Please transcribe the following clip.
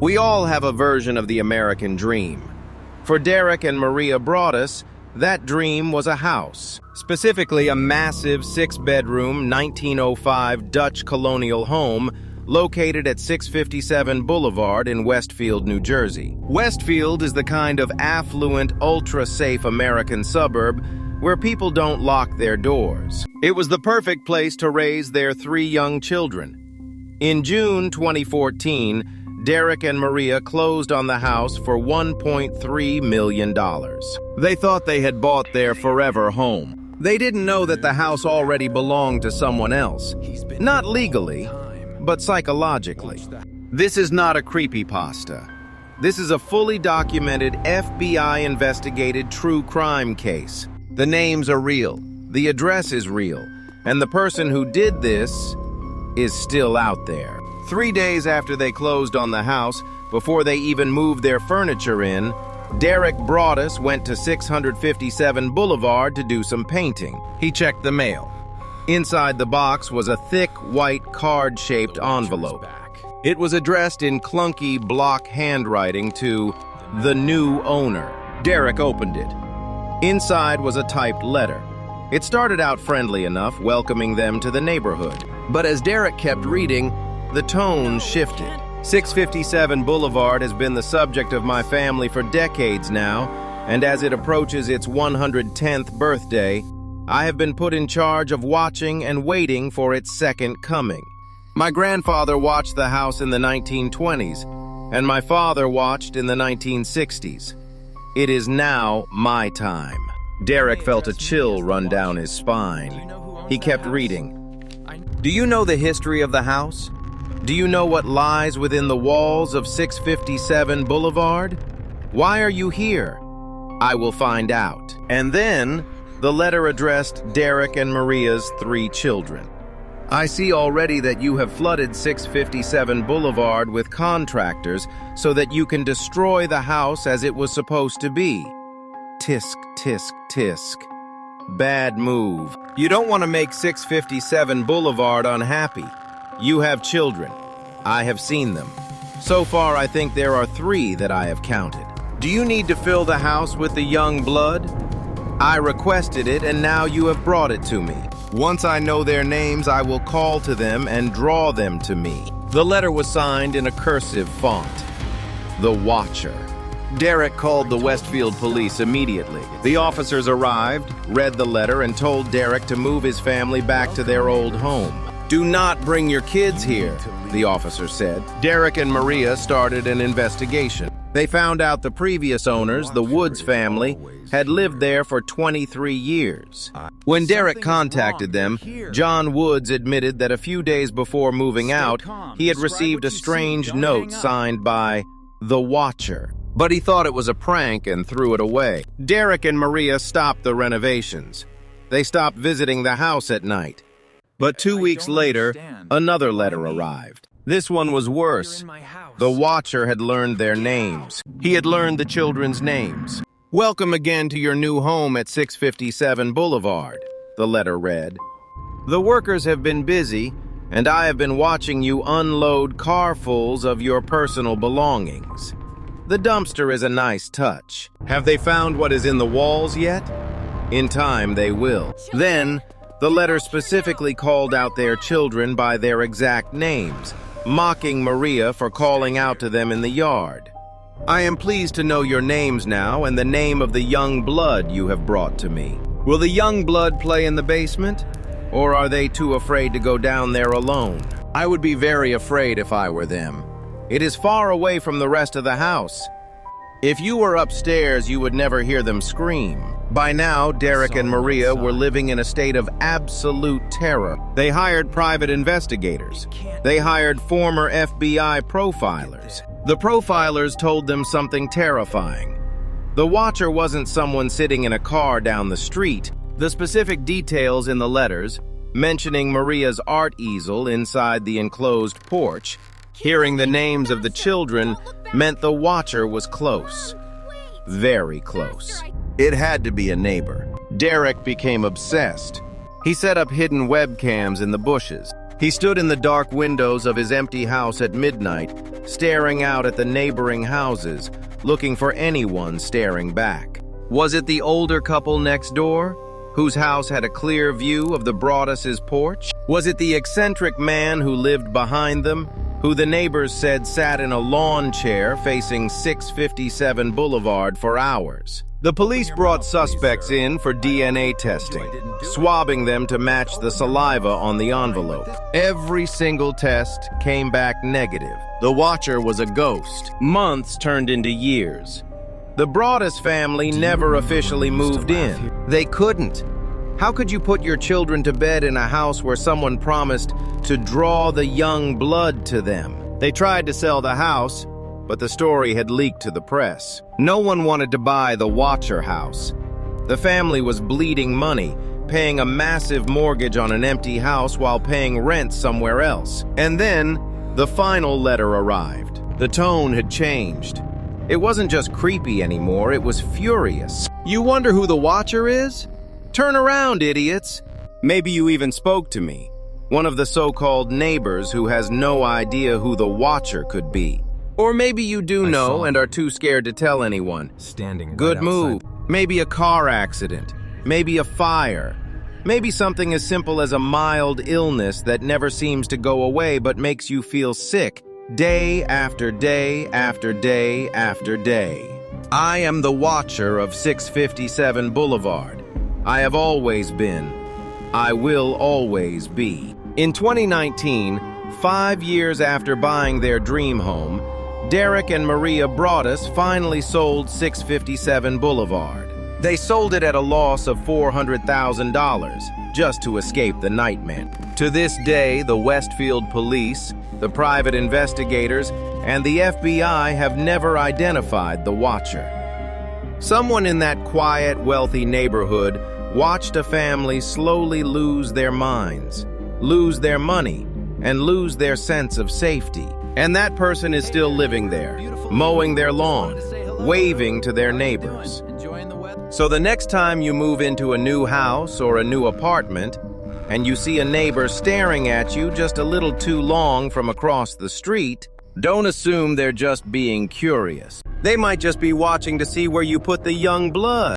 We all have a version of the American dream. For Derek and Maria Broaddus, that dream was a house, specifically a massive 6-bedroom 1905 Dutch Colonial home located at 657 Boulevard in Westfield, New Jersey. Westfield is the kind of affluent, ultra-safe American suburb where people don't lock their doors. It was the perfect place to raise their 3 young children. In June 2014, Derek and Maria closed on the house for $1.3 million. They thought they had bought their forever home. They didn't know that the house already belonged to someone else. Not legally, but psychologically. This is not a creepypasta. This is a fully documented FBI-investigated true crime case. The names are real, the address is real, and the person who did this is still out there. 3 days after they closed on the house, before they even moved their furniture in, Derek Broaddus went to 657 Boulevard to do some painting. He checked the mail. Inside the box was a thick, white, card-shaped envelope. It was addressed in clunky block handwriting to the new owner. Derek opened it. Inside was a typed letter. It started out friendly enough, welcoming them to the neighborhood. But as Derek kept reading, the tone shifted. 657 Boulevard has been the subject of my family for decades now, and as it approaches its 110th birthday, I have been put in charge of watching and waiting for its second coming. My grandfather watched the house in the 1920s, and my father watched in the 1960s. It is now my time. Derek felt a chill run down his spine. He kept reading. Do you know the history of the house? Do you know what lies within the walls of 657 Boulevard? Why are you here? I will find out. And then, the letter addressed Derek and Maria's 3 children. I see already that you have flooded 657 Boulevard with contractors so that you can destroy the house as it was supposed to be. Tisk, tisk, tisk. Bad move. You don't want to make 657 Boulevard unhappy. You have children. I have seen them. So far, I think there are 3 that I have counted. Do you need to fill the house with the young blood? I requested it, and now you have brought it to me. Once I know their names, I will call to them and draw them to me. The letter was signed in a cursive font. The Watcher. Derek called the Westfield police immediately. The officers arrived, read the letter, and told Derek to move his family back to their old home. Do not bring your kids here, the officer said. Derek and Maria started an investigation. They found out the previous owners, the Woods family, had lived there for 23 years. When Derek contacted them, John Woods admitted that a few days before moving out, he had received a strange note signed by The Watcher. But he thought it was a prank and threw it away. Derek and Maria stopped the renovations. They stopped visiting the house at night. But 2 weeks later, another letter arrived. This one was worse. The Watcher had learned their names. He had learned the children's names. Welcome again to your new home at 657 Boulevard, the letter read. The workers have been busy, and I have been watching you unload carfuls of your personal belongings. The dumpster is a nice touch. Have they found what is in the walls yet? In time they will. Then, the letter specifically called out their children by their exact names, mocking Maria for calling out to them in the yard. I am pleased to know your names now and the name of the young blood you have brought to me. Will the young blood play in the basement? Or are they too afraid to go down there alone? I would be very afraid if I were them. It is far away from the rest of the house. If you were upstairs, you would never hear them scream. By now, Derek and Maria were living in a state of absolute terror. They hired private investigators. They hired former FBI profilers. The profilers told them something terrifying. The Watcher wasn't someone sitting in a car down the street. The specific details in the letters, mentioning Maria's art easel inside the enclosed porch, hearing the names of the children, meant the Watcher was close. Very close. It had to be a neighbor. Derek became obsessed. He set up hidden webcams in the bushes. He stood in the dark windows of his empty house at midnight, staring out at the neighboring houses, looking for anyone staring back. Was it the older couple next door, whose house had a clear view of the Broaddus' porch? Was it the eccentric man who lived behind them, who the neighbors said sat in a lawn chair facing 657 Boulevard for hours? The police brought suspects in for DNA testing, swabbing them to match the saliva on the envelope. Every single test came back negative. The watcher was a ghost. Months turned into years. The Broaddus family never officially moved in. They couldn't. How could you put your children to bed in a house where someone promised to draw the young blood to them? They tried to sell the house, but the story had leaked to the press. No one wanted to buy the Watcher house. The family was bleeding money, paying a massive mortgage on an empty house while paying rent somewhere else. And then, the final letter arrived. The tone had changed. It wasn't just creepy anymore, it was furious. You wonder who the Watcher is? Turn around, idiots! Maybe you even spoke to me, one of the so-called neighbors who has no idea who the Watcher could be. Or maybe you do know and are too scared to tell anyone. Good move. Maybe a car accident. Maybe a fire. Maybe something as simple as a mild illness that never seems to go away but makes you feel sick day after day after day after day. I am the Watcher of 657 Boulevard. I have always been. I will always be. In 2019, 5 years after buying their dream home, Derek and Maria Broaddus finally sold 657 Boulevard. They sold it at a loss of $400,000, just to escape the nightmare. To this day, the Westfield police, the private investigators, and the FBI have never identified the Watcher. Someone in that quiet, wealthy neighborhood watched a family slowly lose their minds, lose their money, and lose their sense of safety. And that person is still living there, mowing their lawn, waving to their neighbors. So the next time you move into a new house or a new apartment, and you see a neighbor staring at you just a little too long from across the street, don't assume they're just being curious. They might just be watching to see where you put the young blood.